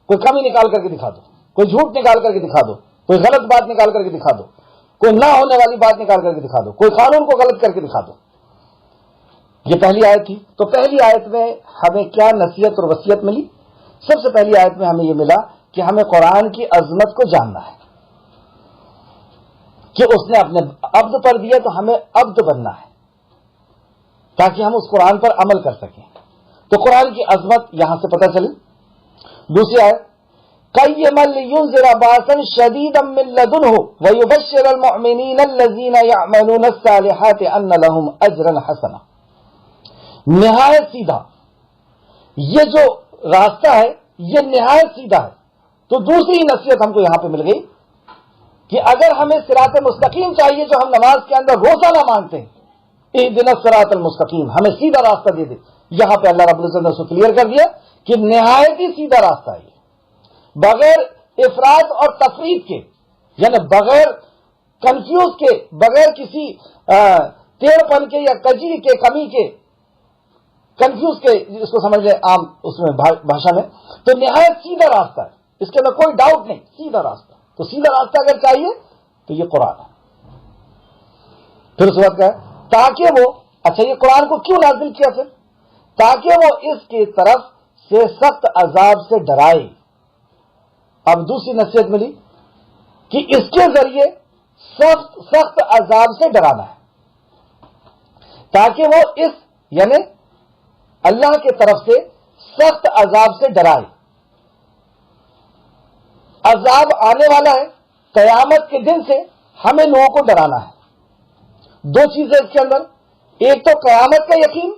کوئی کمی نکال کر کے دکھا دو، کوئی جھوٹ نکال کر کے دکھا دو، کوئی غلط بات نکال کر کے دکھا دو، کوئی نہ ہونے والی بات نکال کر کے دکھا دو، کوئی قانون کو غلط کر کے دکھا دو۔ یہ پہلی آیت تھی۔ تو پہلی آیت میں ہمیں کیا نصیحت اور وصیت ملی؟ سب سے پہلی آیت میں ہمیں یہ ملا کہ ہمیں قرآن کی عظمت کو جاننا ہے، کہ اس نے اپنے عبد پر دیا تو ہمیں عبد بننا ہے تاکہ ہم اس قرآن پر عمل کر سکیں۔ تو قرآن کی عظمت یہاں سے پتہ چلی۔ دوسری آیت قیما لینذر باسا شدیدا من لدنہ ویبشر المؤمنین الذین یعملون الصالحات ان لهم اجرا حسنا۔ نہایت سیدھا یہ جو راستہ ہے یہ نہایت سیدھا ہے۔ تو دوسری نصیحت ہم کو یہاں پہ مل گئی کہ اگر ہمیں صراط مستقیم چاہیے جو ہم نماز کے اندر روزانہ مانگتے ہیں، اہدنا الصراط المستقیم، ہمیں سیدھا راستہ دے دے، یہاں پہ اللہ رب العزت نے اس کو کلیئر کر دیا کہ نہایت ہی سیدھا راستہ ہے، بغیر افراط اور تفریط کے، یعنی بغیر کنفیوز کے، بغیر کسی ٹیڑھ پن کے یا کجی کے، کمی کے، کنفیوز کے، اس کو سمجھ لیں عام اس میں بھاشا میں، تو نہایت سیدھا راستہ ہے، اس کے اندر کوئی ڈاؤٹ نہیں، سیدھا راستہ۔ تو سیدھا راستہ اگر چاہیے تو یہ قرآن ہے۔ پھر اس وقت ہے تاکہ وہ، اچھا یہ قرآن کو کیوں نازل کیا؟ پھر تاکہ وہ اس کی طرف سے سخت عذاب سے ڈرائے۔ اب دوسری نصیحت ملی کہ اس کے ذریعے سخت عذاب سے ڈرانا ہے، تاکہ وہ اس یعنی اللہ کی طرف سے سخت عذاب سے ڈرائے۔ عذاب آنے والا ہے قیامت کے دن سے، ہمیں لوگوں کو ڈرانا ہے۔ دو چیزیں اس کے اندر، ایک تو قیامت کا یقین،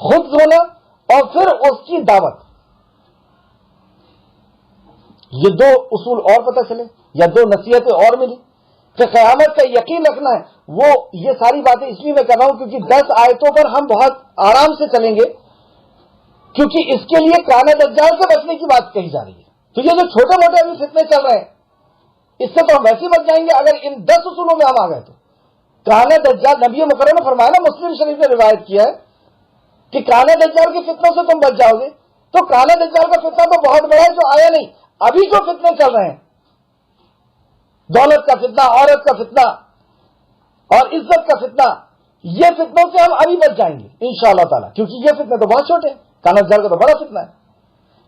خود ہونا، اور پھر اس کی دعوت۔ یہ دو اصول اور پتہ چلے یا دو نصیحتیں اور ملی کہ قیامت کا یقین رکھنا ہے۔ وہ یہ ساری باتیں اس لیے میں کر رہا ہوں کیونکہ 10 آیتوں پر ہم بہت آرام سے چلیں گے، کیونکہ اس کے لیے کانا دجال سے بچنے کی بات کہی جا رہی ہے۔ تو یہ جو چھوٹے موٹے ابھی فتنے چل رہے ہیں اس سے تو ہم ویسے بچ جائیں گے اگر ان 10 اصولوں میں ہم آ گئے تو. کانا دجال، نبی مکرم نے فرمایا نا، مسلم شریف نے روایت کیا ہے کہ کانا دجال کے فتنوں سے تم بچ جاؤ گے. تو کانا دجال کا فتنہ تو بہت بڑا ہے جو آیا نہیں. ابھی جو فتنے چل رہے ہیں، دولت کا فتنہ، عورت کا فتنہ اور عزت کا فتنہ، یہ فتنوں سے ہم ابھی بچ جائیں گے انشاءاللہ تعالیٰ، کیونکہ یہ فتنے تو بہت چھوٹے ہیں. کانا دجال کا تو بڑا فتنہ ہے.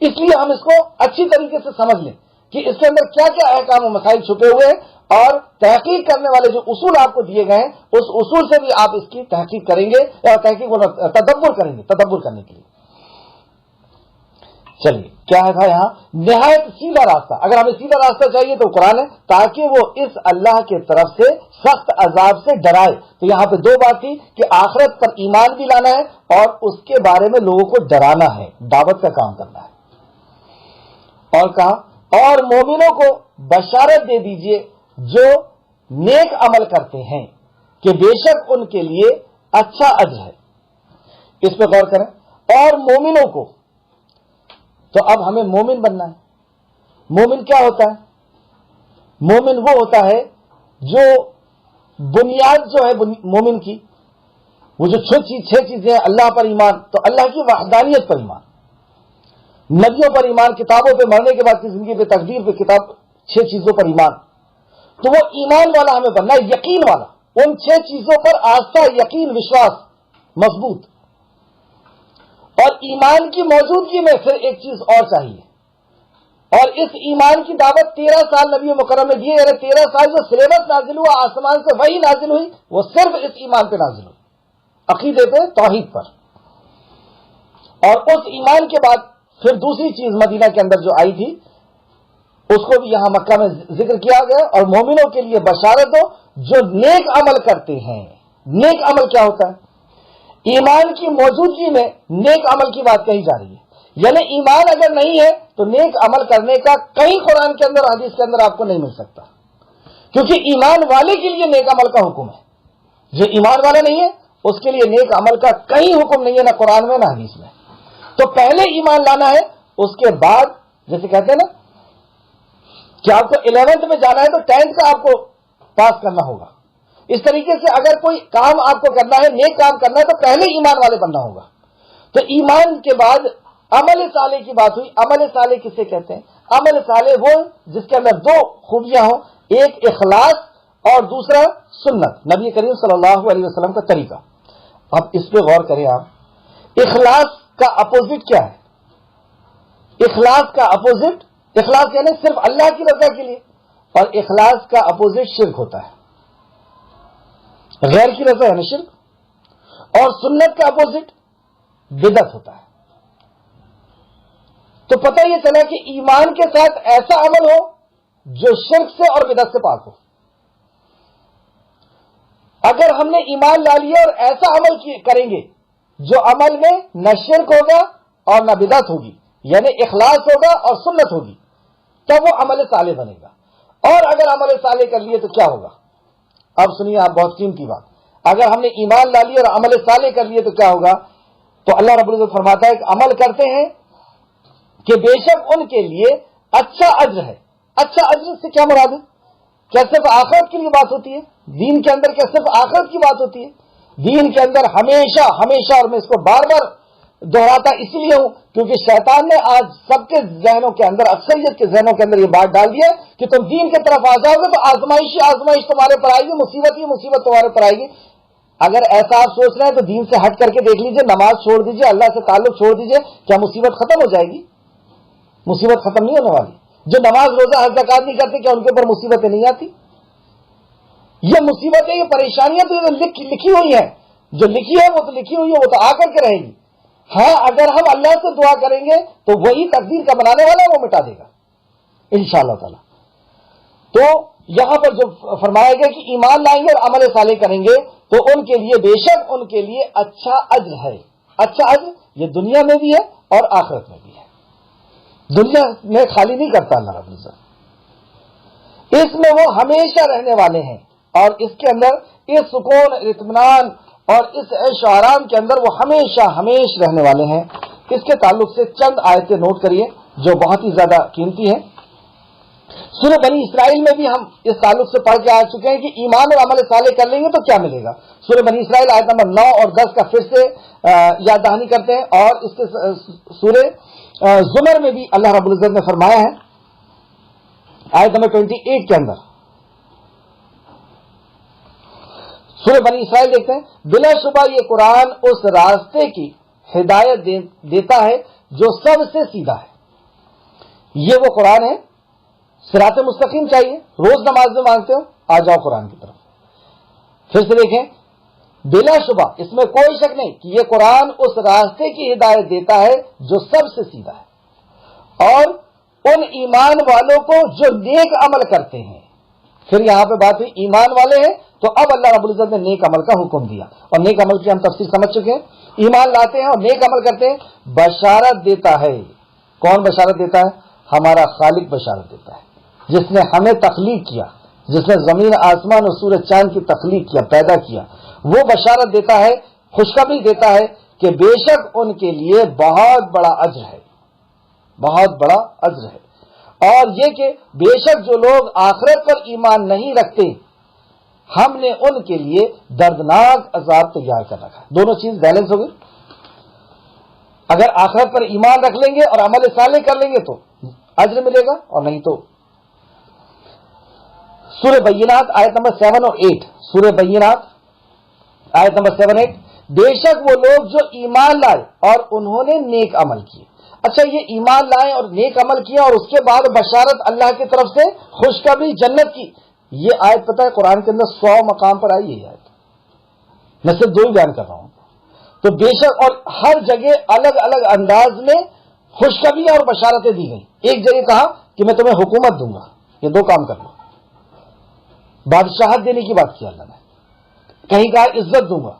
اس لیے ہم اس کو اچھی طریقے سے سمجھ لیں کہ اس کے اندر کیا کیا احکام و مسائل چھپے ہوئے ہیں، اور تحقیق کرنے والے جو اصول آپ کو دیے گئے ہیں اس اصول سے بھی آپ اس کی تحقیق کریں گے، اور تدبر کریں گے، تدبر کرنے کے لیے. چلیے کیا ہے یہاں نہایت سیدھا راستہ. اگر ہمیں سیدھا راستہ چاہیے تو قرآن ہے، تاکہ وہ اس اللہ کے طرف سے سخت عذاب سے ڈرائے. تو یہاں پہ 2 بات تھی کہ آخرت پر ایمان بھی لانا ہے اور اس کے بارے میں لوگوں کو ڈرانا ہے، دعوت کا کام کرنا ہے. اور کہا اور مومنوں کو بشارت دے دیجئے جو نیک عمل کرتے ہیں کہ بے شک ان کے لیے اچھا اجر ہے. اس پہ غور کریں. اور مومنوں کو، تو اب ہمیں مومن بننا ہے. مومن کیا ہوتا ہے؟ مومن وہ ہوتا ہے جو بنیاد جو ہے مومن کی، وہ جو 6 چیزیں ہیں: اللہ پر ایمان، تو اللہ کی وحدانیت پر ایمان، نبیوں پر ایمان، کتابوں پہ، مرنے کے بعد کی زندگی پہ، تقدیر پہ، کتاب 6 چیزوں پر ایمان. تو وہ ایمان والا ہمیں بننا ہے، یقین والا، ان 6 چیزوں پر آستہ، یقین، وشواس مضبوط. اور ایمان کی موجودگی میں پھر ایک چیز اور چاہیے، اور اس ایمان کی دعوت 13 سال نبی مکرم نے دیے. یعنی 13 سال جو سلیبس نازل ہوا آسمان سے، وہی نازل ہوئی، وہ صرف اس ایمان پہ نازل ہوئی، عقیدے پہ، توحید پر. اور اس ایمان کے بعد پھر دوسری چیز مدینہ کے اندر جو آئی تھی، اس کو بھی یہاں مکہ میں ذکر کیا گیا. اور مومنوں کے لیے بشارت ہو جو نیک عمل کرتے ہیں. نیک عمل کیا ہوتا ہے؟ ایمان کی موجودگی میں نیک عمل کی بات کہی جا رہی ہے. یعنی ایمان اگر نہیں ہے تو نیک عمل کرنے کا کہیں قرآن کے اندر، حدیث کے اندر آپ کو نہیں مل سکتا، کیونکہ ایمان والے کے لیے نیک عمل کا حکم ہے. جو ایمان والا نہیں ہے اس کے لیے نیک عمل کا کہیں حکم نہیں ہے، نہ قرآن میں نہ حدیث میں. تو پہلے ایمان لانا ہے، اس کے بعد جیسے کہتے ہیں نا کہ آپ کو 11th میں جانا ہے تو 10th کا آپ کو پاس کرنا ہوگا. اس طریقے سے اگر کوئی کام آپ کو کرنا ہے، نیک کام کرنا ہے، تو پہلے ایمان والے بننا ہوگا. تو ایمان کے بعد عمل صالح کی بات ہوئی. عمل صالح کسے کہتے ہیں؟ عمل صالح وہ جس کے اندر 2 خوبیاں ہوں، ایک اخلاص اور دوسرا سنت، نبی کریم صلی اللہ علیہ وسلم کا طریقہ. اب اس پہ غور کریں آپ. اخلاص کا اپوزٹ کیا ہے؟ اخلاص کا اپوزٹ، اخلاص یعنی صرف اللہ کی رضا کے لیے، اور اخلاص کا اپوزٹ شرک ہوتا ہے، غیر کی رضا یعنی شرک. اور سنت کا اپوزٹ بدعت ہوتا ہے. تو پتہ یہ چلا کہ ایمان کے ساتھ ایسا عمل ہو جو شرک سے اور بدعت سے پاک ہو. اگر ہم نے ایمان لا لیا اور ایسا عمل کریں گے جو عمل میں نہ شرک ہوگا اور نہ بدعت ہوگی، یعنی اخلاص ہوگا اور سنت ہوگی، تب وہ عمل صالح بنے گا. اور اگر عمل صالح کر لیے تو کیا ہوگا؟ اب سنیے آپ، بہت قیمتی بات. اگر ہم نے ایمان لا لیا اور عمل صالح کر لیے تو کیا ہوگا؟ تو اللہ رب العزت فرماتا ہے کہ عمل کرتے ہیں کہ بے شک ان کے لیے اچھا اجر ہے. اچھا اجر سے کیا مراد ہے؟ کیا صرف آخرت کے لیے بات ہوتی ہے؟ دین کے اندر کیا صرف آخرت کی بات ہوتی ہے؟ دین کے اندر ہمیشہ ہمیشہ، اور میں اس کو بار بار دہراتا اسی لیے ہوں کیونکہ شیطان نے آج سب کے ذہنوں کے اندر، اکثریت کے ذہنوں کے اندر یہ بات ڈال دی ہے کہ تم دین کی طرف آ جاؤ گے تو آزمائش تمہارے پر آئے گی، مصیبت تمہارے پر آئے گی. اگر ایسا آپ سوچ رہے ہیں تو دین سے ہٹ کر کے دیکھ لیجئے، نماز چھوڑ دیجئے، اللہ سے تعلق چھوڑ دیجئے، کیا مصیبت ختم ہو جائے گی؟ مصیبت ختم نہیں ہونے والی. جو نماز روزہ حج زکات نہیں کرتے کیا ان کے اوپر مصیبتیں نہیں آتی؟ یہ مصیبتیں، یہ پریشانیاں تو لکھی ہوئی ہیں. جو لکھی ہے وہ تو لکھی ہوئی ہے، وہ تو آ کر کے رہے گی. ہاں اگر ہم اللہ سے دعا کریں گے تو وہی تقدیر کا بنانے والا وہ مٹا دے گا انشاءاللہ تعالی. تو یہاں پر جو فرمایا گیا کہ ایمان لائیں گے اور عمل صالح کریں گے تو ان کے لیے بے شک ان کے لیے اچھا اجر ہے. اچھا اجر یہ دنیا میں بھی ہے اور آخرت میں بھی ہے. دنیا میں خالی نہیں کرتا اللہ رب العزت، اس میں وہ ہمیشہ رہنے والے ہیں، اور اس کے اندر اس سکون، اطمینان اور اس عیش و آرام کے اندر وہ ہمیشہ رہنے والے ہیں. اس کے تعلق سے چند آیتیں نوٹ کریے جو بہت ہی زیادہ قیمتی ہیں. سورہ بنی اسرائیل میں بھی ہم اس تعلق سے پڑھ کے آ چکے ہیں کہ ایمان اور عمل صالح کر لیں گے تو کیا ملے گا. سورہ بنی اسرائیل آیت نمبر 9 اور 10 کا پھر سے یاد دہانی کرتے ہیں. اور اس کے سورہ زمر میں بھی اللہ رب العزت نے فرمایا ہے آیت نمبر 28 کے اندر. سورہ بنی اسرائیل دیکھتے ہیں, بلا شبہ یہ قرآن اس راستے کی ہدایت دیتا ہے جو سب سے سیدھا ہے. یہ وہ قرآن ہے, صراط مستقیم چاہیے, روز نماز میں مانگتے ہو, آ جاؤ قرآن کی طرف. پھر سے دیکھیں, بلا شبہ اس میں کوئی شک نہیں کہ یہ قرآن اس راستے کی ہدایت دیتا ہے جو سب سے سیدھا ہے, اور ان ایمان والوں کو جو نیک عمل کرتے ہیں. پھر یہاں پہ بات ہوئی ایمان والے ہیں, تو اب اللہ رب العزت نے نیک عمل کا حکم دیا, اور نیک عمل کی ہم تفسیر سمجھ چکے ہیں. ایمان لاتے ہیں اور نیک عمل کرتے ہیں, بشارت دیتا ہے. کون بشارت دیتا ہے؟ ہمارا خالق بشارت دیتا ہے, جس نے ہمیں تخلیق کیا, جس نے زمین آسمان اور سورج چاند کی تخلیق کیا, پیدا کیا. وہ بشارت دیتا ہے, خوشخبری دیتا ہے کہ بے شک ان کے لیے بہت بڑا اجر ہے, بہت بڑا اجر ہے. اور یہ کہ بے شک جو لوگ آخرت پر ایمان نہیں رکھتے, ہم نے ان کے لیے دردناک عذاب تیار کر رکھا ہے. دونوں چیز بیلنس ہو گئی. اگر آخرت پر ایمان رکھ لیں گے اور عمل صالح کر لیں گے تو اجر ملے گا, اور نہیں تو. سورہ بینات آیت نمبر 7 اور 8. سورہ بینات آیت نمبر 7-8, بے شک وہ لوگ جو ایمان لائے اور انہوں نے نیک عمل کیے. اچھا, یہ ایمان لائے اور نیک عمل کیا اور اس کے بعد بشارت اللہ کی طرف سے, خوشخبری جنت کی. یہ آیت پتہ ہے قرآن کے اندر 100 مقام پر آئی ہے یہ آیت. میں صرف 2 ہی بیان کر رہا ہوں. تو بے شک, اور ہر جگہ الگ الگ انداز میں خوشخبری اور بشارتیں دی گئی. ایک جگہ کہا کہ میں تمہیں حکومت دوں گا, یہ 2 کام کر لو, بادشاہت دینے کی بات کی اللہ نے. کہیں کہا عزت دوں گا.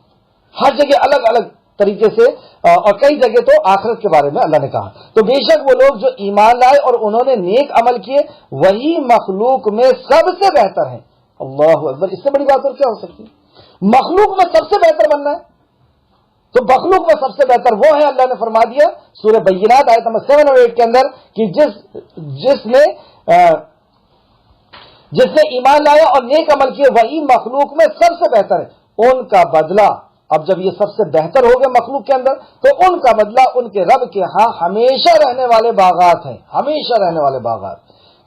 ہر جگہ الگ الگ طریقے سے, اور کئی جگہ تو آخرت کے بارے میں اللہ نے کہا. تو بے شک وہ لوگ جو ایمان لائے اور انہوں نے نیک عمل کیے, وہی مخلوق میں سب سے بہتر ہیں. اللہ اکبر, اس سے بڑی بات اور کیا ہو سکتی ہے؟ مخلوق میں سب سے بہتر بننا ہے, تو مخلوق میں سب سے بہتر وہ ہے. اللہ نے فرما دیا سورہ بینات آیت نمبر 7 اور 8 کے اندر کہ جس نے ایمان لایا اور نیک عمل کیے, وہی مخلوق میں سب سے بہتر ہے. ان کا بدلہ, اب جب یہ سب سے بہتر ہو گیا مخلوق کے اندر, تو ان کا بدلہ ان کے رب کے ہاں ہمیشہ رہنے والے باغات ہیں. ہمیشہ رہنے والے باغات.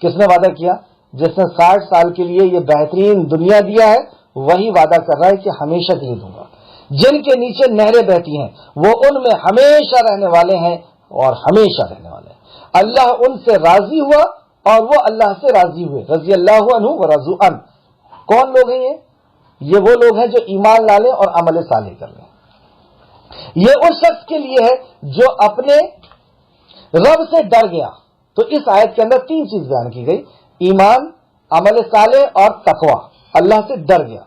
کس نے وعدہ کیا؟ جس نے 60 سال کے لیے یہ بہترین دنیا دیا ہے, وہی وعدہ کر رہا ہے کہ ہمیشہ کے لیے دوں گا. جن کے نیچے نہریں بہتی ہیں, وہ ان میں ہمیشہ رہنے والے ہیں اور ہمیشہ رہنے والے ہیں. اللہ ان سے راضی ہوا اور وہ اللہ سے راضی ہوئے. رضی اللہ عنہ و رضوا عنہ. کون لوگ ہیں یہ وہ لوگ ہیں جو ایمان لالے اور عمل صالح کر لیں. یہ اس شخص کے لیے ہے جو اپنے رب سے ڈر گیا. تو اس آیت کے اندر 3 چیز بیان کی گئی, ایمان, عمل صالح اور تقوی. اللہ سے ڈر گیا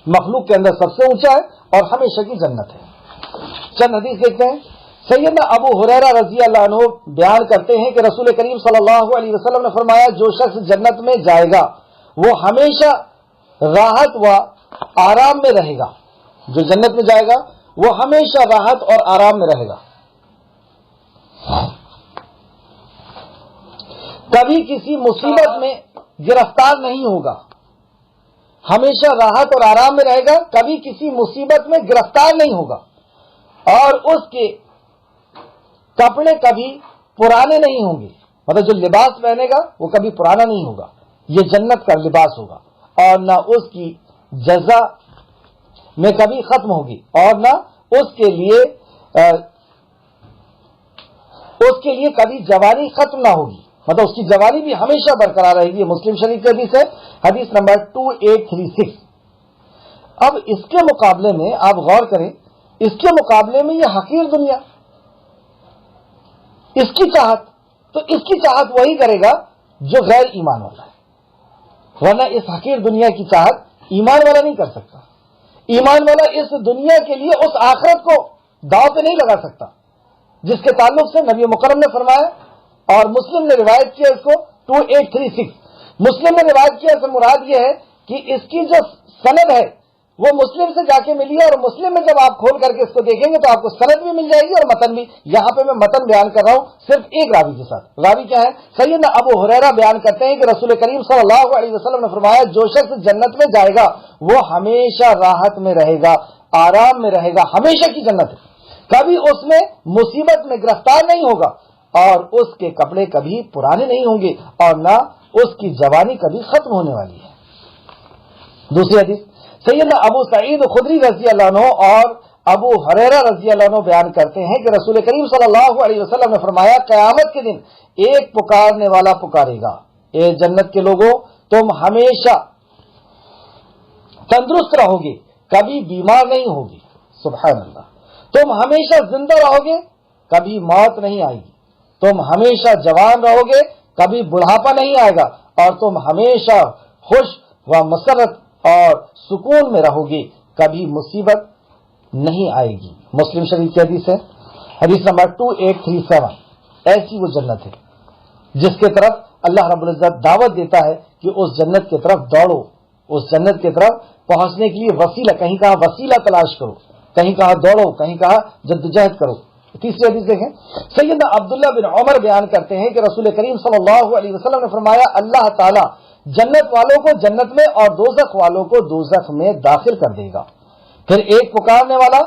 مخلوق کے اندر سب سے اونچا ہے اور ہمیشہ کی جنت ہے. چند حدیث دیکھتے ہیں. سیدنا ابو ہریرہ رضی اللہ عنہ بیان کرتے ہیں کہ رسول کریم صلی اللہ علیہ وسلم نے فرمایا, جو شخص جنت میں جائے گا وہ ہمیشہ راحت و آرام میں رہے گا. جو جنت میں جائے گا وہ ہمیشہ راحت اور آرام میں رہے گا, کبھی کسی مصیبت میں گرفتار نہیں ہوگا. ہمیشہ راحت اور آرام میں رہے گا, کبھی کسی مصیبت میں گرفتار نہیں ہوگا, اور اس کے کپڑے کبھی پرانے نہیں ہوں گے. مطلب جو لباس پہنے گا وہ کبھی پرانا نہیں ہوگا. یہ جنت کا لباس ہوگا, اور نہ اس کی جزا میں کبھی ختم ہوگی, اور نہ اس کے لیے کبھی جوانی ختم نہ ہوگی. مطلب اس کی جوانی بھی ہمیشہ برقرار رہے گی. مسلم شریف کی حدیث ہے, حدیث نمبر 2836. اب اس کے مقابلے میں آپ غور کریں, اس کے مقابلے میں یہ حقیر دنیا, اس کی چاہت, تو اس کی چاہت وہی کرے گا جو غیر ایمان والا ہے, ورنہ اس حقیر دنیا کی چاہت ایمان والا نہیں کر سکتا. ایمان والا اس دنیا کے لیے اس آخرت کو داؤ پہ نہیں لگا سکتا جس کے تعلق سے نبی مکرم نے فرمایا, اور مسلم نے روایت کیا اس کو 2836. مسلم نے روایت کیا, اس سے مراد یہ ہے کہ اس کی جو سند ہے وہ مسلم سے جا کے ملی ہے، اور مسلم میں جب آپ کھول کر کے اس کو دیکھیں گے تو آپ کو سند بھی مل جائے گی اور متن بھی. یہاں پہ میں متن بیان کر رہا ہوں صرف ایک راوی کے ساتھ. راوی کیا ہے؟ سیدنا ابو ہریرہ بیان کرتے ہیں کہ رسول کریم صلی اللہ علیہ وسلم نے فرمایا جو شخص جنت میں جائے گا وہ ہمیشہ راحت میں رہے گا، آرام میں رہے گا، ہمیشہ کی جنت ہے، کبھی اس میں مصیبت میں گرفتار نہیں ہوگا، اور اس کے کپڑے کبھی پرانے نہیں ہوں گے، اور نہ اس کی جوانی کبھی ختم ہونے والی ہے. دوسری حدیث سیدنا ابو سعید خدری رضی اللہ عنہ اور ابو ہریرہ رضی اللہ عنہ بیان کرتے ہیں کہ رسول کریم صلی اللہ علیہ وسلم نے فرمایا قیامت کے دن ایک پکارنے والا پکارے گا، اے جنت کے لوگوں تم ہمیشہ تندرست رہو گے، کبھی بیمار نہیں ہوگی. سبحان اللہ. تم ہمیشہ زندہ رہو گے، کبھی موت نہیں آئے گی. تم ہمیشہ جوان رہو گے، کبھی بڑھاپا نہیں آئے گا، اور تم ہمیشہ خوش و مسرت اور سکون میں رہو گے، کبھی مصیبت نہیں آئے گی. مسلم شریف کی حدیث ہے، حدیث نمبر 2837. ایسی وہ جنت ہے جس کے طرف اللہ رب العزت دعوت دیتا ہے کہ اس جنت کی طرف دوڑو، اس جنت کی طرف پہنچنے کے لیے وسیلہ، کہیں کہا وسیلہ تلاش کرو، کہیں کہا دوڑو، کہیں کہا جدوجہد کرو. تیسری حدیث دیکھیں، سیدنا عبداللہ بن عمر بیان کرتے ہیں کہ رسول کریم صلی اللہ علیہ وسلم نے فرمایا اللہ تعالی جنت والوں کو جنت میں اور دوزخ والوں کو دوزخ میں داخل کر دے گا. پھر ایک پکارنے والا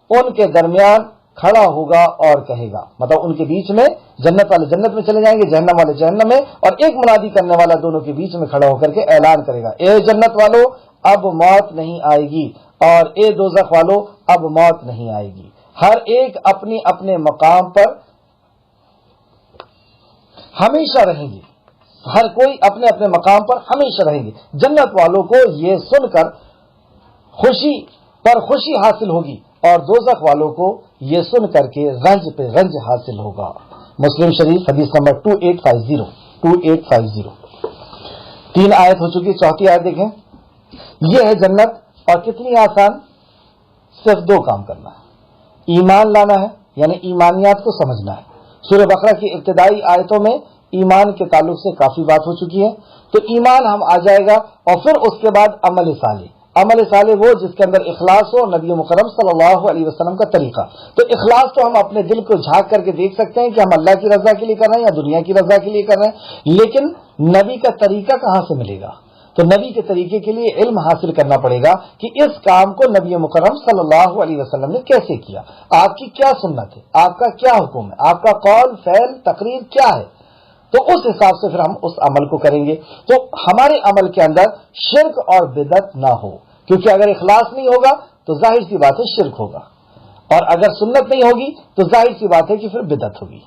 ان کے درمیان کھڑا ہوگا اور کہے گا، مطلب ان کے بیچ میں جنت والے جنت میں چلے جائیں گے، جہنم والے جہنم میں، اور ایک منادی کرنے والا دونوں کے بیچ میں کھڑا ہو کر کے اعلان کرے گا اے جنت والو اب موت نہیں آئے گی، اور اے دوزخ والو اب موت نہیں آئے گی. ہر ایک اپنے اپنے مقام پر ہمیشہ رہیں گے، ہر کوئی اپنے اپنے مقام پر ہمیشہ رہیں گے. جنت والوں کو یہ سن کر خوشی پر خوشی حاصل ہوگی، اور دوزخ والوں کو یہ سن کر کے رنج پہ رنج حاصل ہوگا. مسلم شریف حدیث نمبر 2850. 3 آیت ہو چکی، چوتھی آیت دیکھیں. یہ ہے جنت، اور کتنی آسان، صرف 2 کام کرنا ہے. ایمان لانا ہے، یعنی ایمانیات کو سمجھنا ہے. سورہ بقرہ کی ابتدائی آیتوں میں ایمان کے تعلق سے کافی بات ہو چکی ہے، تو ایمان ہم آ جائے گا، اور پھر اس کے بعد عمل صالح. عمل صالح وہ جس کے اندر اخلاص ہو، نبی مکرم صلی اللہ علیہ وسلم کا طریقہ. تو اخلاص تو ہم اپنے دل کو جھانک کر کے دیکھ سکتے ہیں کہ ہم اللہ کی رضا کے لیے کر رہے ہیں یا دنیا کی رضا کے لیے کر رہے ہیں، لیکن نبی کا طریقہ کہاں سے ملے گا؟ تو نبی کے طریقے کے لیے علم حاصل کرنا پڑے گا کہ اس کام کو نبی مکرم صلی اللہ علیہ وسلم نے کیسے کیا، آپ کی کیا سنت ہے، آپ کا کیا حکم ہے، آپ کا قول فعل تقریر کیا ہے. تو اس حساب سے پھر ہم اس عمل کو کریں گے. تو ہمارے عمل کے اندر شرک اور بدعت نہ ہو، کیونکہ اگر اخلاص نہیں ہوگا تو ظاہر سی بات ہے شرک ہوگا، اور اگر سنت نہیں ہوگی تو ظاہر سی بات ہے کہ پھر بدعت ہوگی.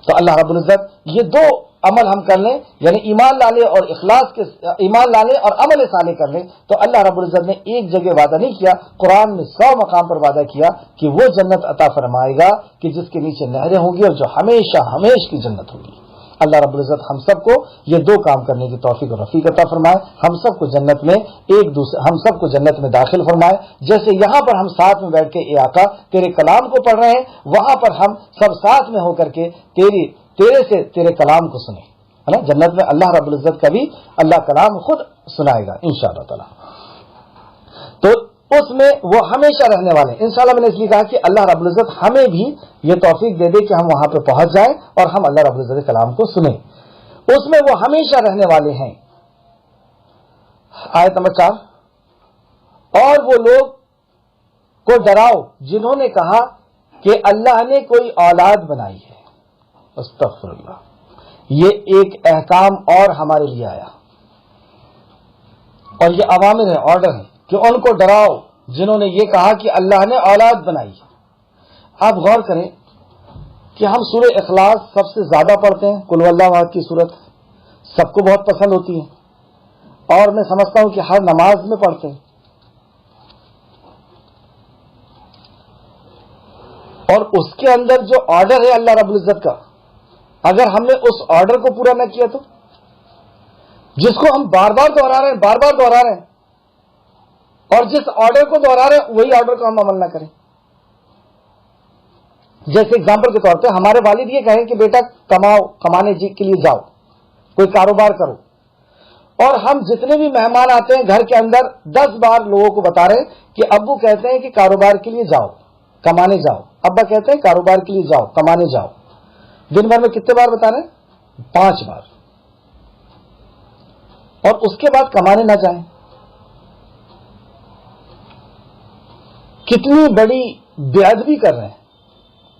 تو اللہ رب العزت یہ 2 عمل ہم کر لیں، یعنی ایمان لانے اور ایمان لانے اور عمل صالح کر لیں، تو اللہ رب العزت نے ایک جگہ وعدہ نہیں کیا، قرآن میں 100 مقام پر وعدہ کیا کہ وہ جنت عطا فرمائے گا کہ جس کے نیچے نہریں ہوں گی اور جو ہمیشہ ہمیش کی جنت ہوگی. اللہ رب العزت ہم سب کو یہ 2 کام کرنے کی توفیق اور رفیق عطا فرمائے. ہم سب کو جنت میں ہم سب کو جنت میں داخل فرمائے. جیسے یہاں پر ہم ساتھ میں بیٹھ کے اے آقا تیرے کلام کو پڑھ رہے ہیں، وہاں پر ہم سب ساتھ میں ہو کر کے تیرے سے تیرے کلام کو سنیں، ہے نا. جنت میں اللہ رب العزت کا بھی اللہ کلام خود سنائے گا انشاءاللہ تعالی. تو اس میں وہ ہمیشہ رہنے والے ہیں انشاءاللہ. میں نے اس لیے کہا کہ اللہ رب العزت ہمیں بھی یہ توفیق دے دے کہ ہم وہاں پہ پہنچ جائیں اور ہم اللہ رب العزت کے کلام کو سنیں. اس میں وہ ہمیشہ رہنے والے ہیں. آیت نمبر 4. اور وہ لوگ کو ڈراؤ جنہوں نے کہا کہ اللہ نے کوئی اولاد بنائی ہے. استغفر اللہ. یہ ایک احکام اور ہمارے لیے آیا، اور یہ عوامر ہے، آرڈر ہے کہ ان کو ڈراؤ جنہوں نے یہ کہا کہ اللہ نے اولاد بنائی. آپ غور کریں کہ ہم سورہ اخلاص سب سے زیادہ پڑھتے ہیں، قل واللہ احد کی صورت سب کو بہت پسند ہوتی ہے، اور میں سمجھتا ہوں کہ ہر نماز میں پڑھتے ہیں. اور اس کے اندر جو آرڈر ہے اللہ رب العزت کا، اگر ہم نے اس آرڈر کو پورا نہ کیا تو، جس کو ہم بار بار دہرا رہے ہیں، اور جس آرڈر کو دہرا رہے ہیں وہی آرڈر کو ہم عمل نہ کریں. جیسے اگزامپل کے طور پہ ہمارے والد یہ کہیں کہ بیٹا کماؤ، کمانے کے لیے جاؤ، کوئی کاروبار کرو، اور ہم جتنے بھی مہمان آتے ہیں گھر کے اندر 10 بار لوگوں کو بتا رہے ہیں کہ ابو کہتے ہیں کہ کاروبار کے لیے جاؤ کمانے جاؤ، ابا کہتے ہیں کاروبار کے لیے جاؤ کمانے جاؤ، دن بھر میں کتنے بار بتا رہے ہیں؟ 5 بار، اور اس کے بعد کمانے نہ جائیں، کتنی بڑی بے ادبی کر رہے ہیں،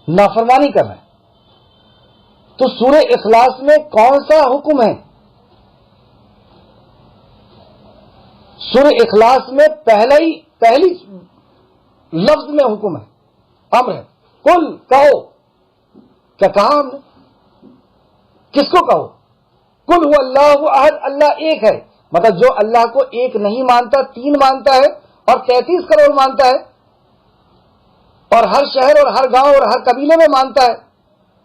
نافرمانی کر رہے ہیں۔ تو سورہ اخلاص میں کون سا حکم ہے؟ سورہ اخلاص میں پہلی لفظ میں حکم ہے، امر ہے، قل کہو، کیا کہا ہم نے؟ کس کو کہو؟ قل هو اللہ احد، اللہ ایک ہے، مطلب جو اللہ کو ایک نہیں مانتا 3 مانتا ہے اور 33 کروڑ مانتا ہے اور ہر شہر اور ہر گاؤں اور ہر قبیلے میں مانتا ہے،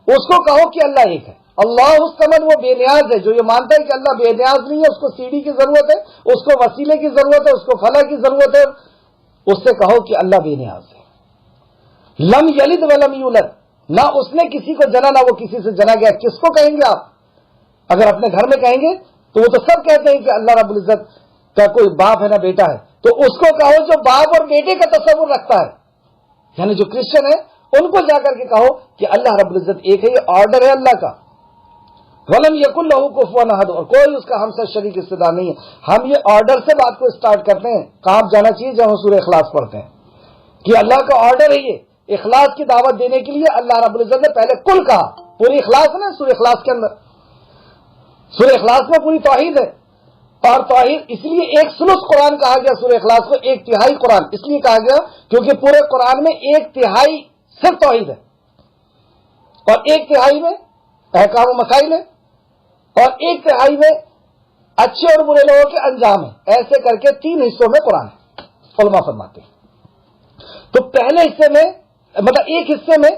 اس کو کہو کہ اللہ ایک ہے۔ اللہ الصمد، وہ بے نیاز ہے، جو یہ مانتا ہے کہ اللہ بے نیاز نہیں ہے، اس کو سیڑھی کی ضرورت ہے، اس کو وسیلے کی ضرورت ہے، اس کو فلاح کی ضرورت ہے، اس سے کہو کہ اللہ بے نیاز ہے۔ لم یلد ولم یولد، نہ اس نے کسی کو جنا نہ وہ کسی سے جنا گیا۔ کس کو کہیں گے آپ؟ اگر اپنے گھر میں کہیں گے تو وہ تو سب کہتے ہیں کہ اللہ رب العزت کا کوئی باپ ہے نہ بیٹا ہے، تو اس کو کہو جو باپ اور بیٹے کا تصور رکھتا ہے، یعنی جو کرسچن ہے ان کو جا کر کے کہو کہ اللہ رب العزت ایک ہے، یہ آرڈر ہے اللہ کا۔ ولم یکن لہ کفوا احد، اور کوئی اس کا ہمسر شریک حصہ دار نہیں ہے۔ ہم یہ آرڈر سے بات کو اسٹارٹ کرتے ہیں، کہاں جانا چاہیے جب ہم سورہ اخلاص پڑھتے ہیں کہ اللہ کا آرڈر ہے، یہ اخلاص کی دعوت دینے کے لیے اللہ رب العزت نے پہلے کل کہا، پوری اخلاص ہے نا سورہ اخلاص کے اندر، سورہ اخلاص میں پوری توحید ہے، اور توحید اس لیے 1/3 قرآن کہا گیا، سورہ اخلاص کو 1/3 قرآن اس لیے کہا گیا کیونکہ پورے قرآن میں 1/3 صرف توحید ہے، اور 1/3 میں احکام و مسائل ہے، اور 1/3 میں اچھے اور برے لوگوں کے انجام ہے۔ ایسے کر کے 3 حصوں میں قرآن ہے، علماء فرماتے ہیں۔ تو پہلے حصے میں مطلب ایک حصے میں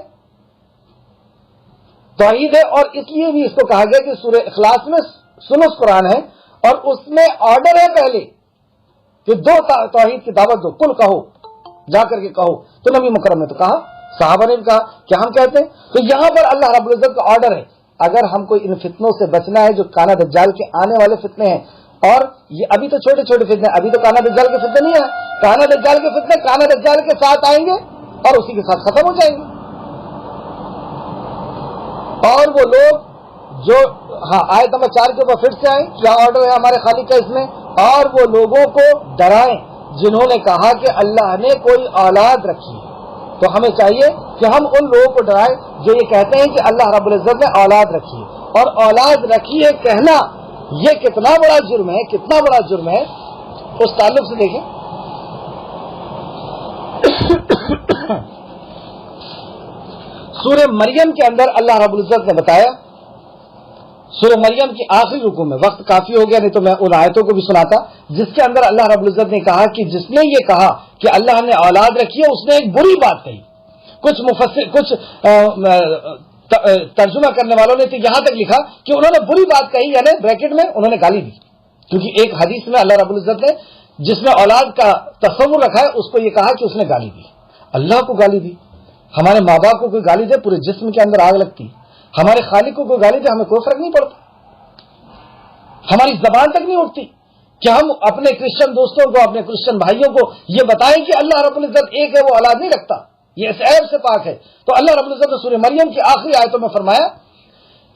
توحید ہے، اور اس لیے بھی اس کو کہا گیا کہ سورہ اخلاص میں ثلث قرآن ہے، اور اس میں آرڈر ہے پہلے کہ 2 توحید کی دعوت دو، کل کہو، جا کر کے کہو۔ تو نبی مکرم نے تو کہا، صحابہ نے بھی کہا کہ ہم کہتے ہیں۔ تو یہاں پر اللہ رب العزت کا آرڈر ہے، اگر ہم کو ان فتنوں سے بچنا ہے جو کانا دجال کے آنے والے فتنے ہیں، اور یہ ابھی تو چھوٹے چھوٹے فتنے، ابھی تو کانا دجال کے فتنے نہیں ہیں، کانا دجال کے فتنے کانا دجال کے ساتھ آئیں گے اور اسی کے ساتھ ختم ہو جائیں گے۔ اور وہ لوگ جو آیت نمبر 4 کے اوپر پھر سے آئیں، کیا آرڈر ہے ہمارے خالق کا اس میں؟ اور وہ لوگوں کو ڈرائیں جنہوں نے کہا کہ اللہ نے کوئی اولاد رکھی ہے۔ تو ہمیں چاہیے کہ ہم ان لوگوں کو ڈرائیں جو یہ کہتے ہیں کہ اللہ رب العزت نے اولاد رکھی ہے، اور اولاد رکھی ہے کہنا یہ کتنا بڑا جرم ہے، کتنا بڑا جرم ہے، اس تعلق سے دیکھیں۔ سورہ مریم کے اندر اللہ رب العزت نے بتایا، سورہ مریم کی آخری رکوع میں، وقت کافی ہو گیا نہیں تو میں ان آیتوں کو بھی سناتا، جس کے اندر اللہ رب العزت نے کہا کہ جس نے یہ کہا کہ اللہ نے اولاد رکھی ہے اس نے ایک بری بات کہی۔ کچھ ترجمہ کرنے والوں نے تو یہاں تک لکھا کہ انہوں نے بری بات کہی، یعنی بریکٹ میں انہوں نے گالی دی، کیونکہ ایک حدیث میں اللہ رب العزت نے جس میں اولاد کا تصور رکھا ہے اس کو یہ کہا کہ اس نے گالی دی، اللہ کو گالی دی۔ ہمارے ماں باپ کو کوئی گالی دے پورے جسم کے اندر آگ لگتی، ہمارے خالق کو کوئی گالی دے ہمیں کوئی فرق نہیں پڑتا، ہماری زبان تک نہیں اٹھتی کہ ہم اپنے کرسچن دوستوں کو، اپنے کرسچن بھائیوں کو یہ بتائیں کہ اللہ رب العزت ایک ہے، وہ اولاد نہیں رکھتا، یہ اس عیب سے پاک ہے۔ تو اللہ رب العزت نے سورہ مریم کی آخری آیتوں میں فرمایا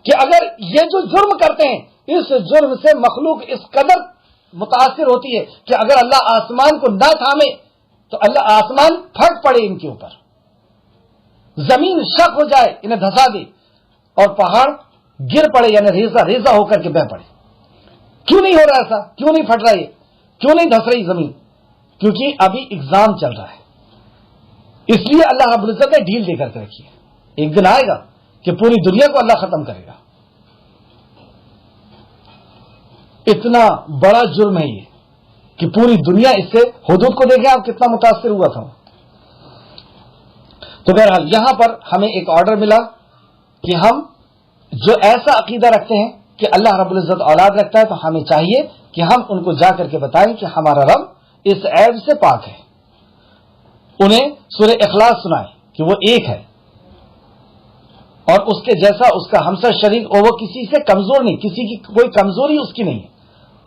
کہ اگر یہ جو جرم کرتے ہیں، اس جرم سے مخلوق اس قدر متاثر ہوتی ہے کہ اگر اللہ آسمان کو نہ تھامے تو اللہ آسمان پھٹ پڑے ان کے اوپر، زمین شق ہو جائے انہیں دھسا دے، اور پہاڑ گر پڑے یعنی ریزہ ریزہ ہو کر کے بہ پڑے۔ کیوں نہیں ہو رہا ایسا؟ کیوں نہیں پھٹ رہا یہ؟ کیوں نہیں دھس رہی زمین؟ کیونکہ ابھی ایگزام چل رہا ہے، اس لیے اللہ رب العزت نے ڈھیل دے کر کے رکھی ہے۔ ایک دن آئے گا کہ پوری دنیا کو اللہ ختم کرے گا۔ اتنا بڑا جرم ہے یہ کہ پوری دنیا اس سے، حدود کو دیکھیں آپ کتنا متاثر ہوا تھا۔ تو بہرحال یہاں پر ہمیں ایک آرڈر ملا کہ ہم جو ایسا عقیدہ رکھتے ہیں کہ اللہ رب العزت اولاد رکھتا ہے تو ہمیں چاہیے کہ ہم ان کو جا کر کے بتائیں کہ ہمارا رب اس عیب سے پاک ہے، انہیں سورہ اخلاص سنائیں کہ وہ ایک ہے اور اس کے جیسا اس کا ہمسر شریک، اور وہ کسی سے کمزور نہیں، کسی کی کوئی کمزوری اس کی نہیں ہے،